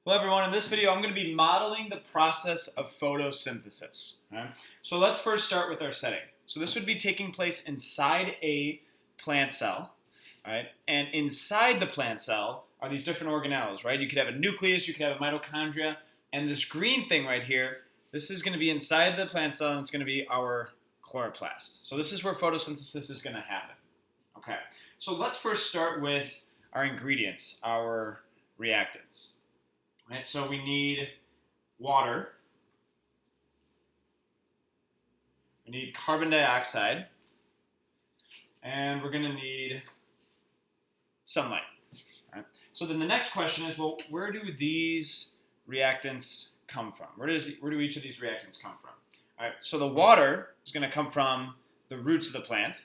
Hello everyone, in this video I'm going to be modeling the process of photosynthesis. Okay? So let's first start with our setting. So this would be taking place inside a plant cell, right? And inside the plant cell are these different organelles, right? You could have a nucleus, you could have a mitochondria, and this green thing right here, this is going to be inside the plant cell and it's going to be our chloroplast. So this is where photosynthesis is going to happen. Okay, so let's first start with our ingredients, our reactants. Right, so we need water, we need carbon dioxide, and we're going to need sunlight. Right? So then the next question is, well, where do these reactants come from? Where do each of these reactants come from? All right, so the water is going to come from the roots of the plant.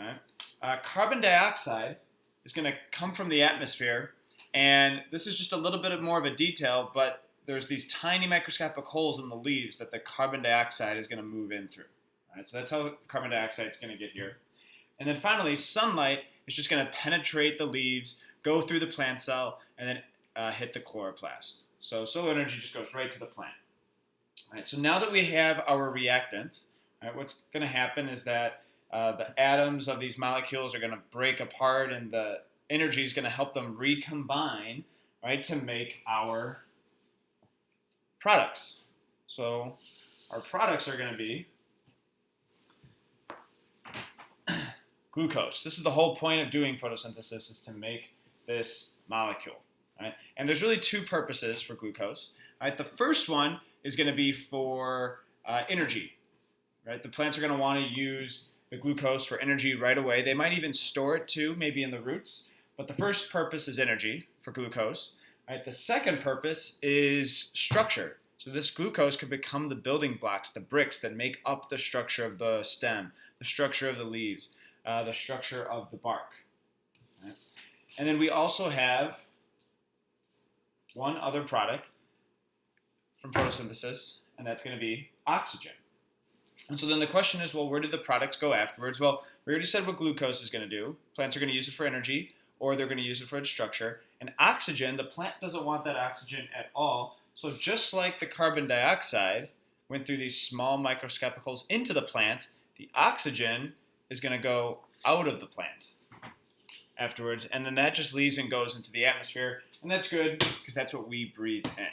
Right? Carbon dioxide is going to come from the atmosphere. And this is just a little bit more of a detail, but there's these tiny microscopic holes in the leaves that the carbon dioxide is going to move in through. Right? So that's how carbon dioxide is going to get here. And then finally, sunlight is just going to penetrate the leaves, go through the plant cell, and then hit the chloroplast. So solar energy just goes right to the plant. Right, so now that we have our reactants, right, what's going to happen is that the atoms of these molecules are going to break apart, and the energy is going to help them recombine, right, to make our products. So our products are going to be glucose. This is the whole point of doing photosynthesis, is to make this molecule. Right? And there's really two purposes for glucose. Right? The first one is going to be for energy. Right? The plants are going to want to use the glucose for energy right away. They might even store it too, maybe in the roots. But the first purpose is energy for glucose. Right? The second purpose is structure. So this glucose could become the building blocks, the bricks that make up the structure of the stem, the structure of the leaves, the structure of the bark. Right? And then we also have one other product from photosynthesis, and that's going to be oxygen. And so then the question is, well, where did the products go afterwards? Well, we already said what glucose is going to do. Plants are going to use it for energy, or they're going to use it for its structure. And oxygen, the plant doesn't want that oxygen at all. So just like the carbon dioxide went through these small microscopic holes into the plant, the oxygen is going to go out of the plant afterwards. And then that just leaves and goes into the atmosphere. And that's good because that's what we breathe in.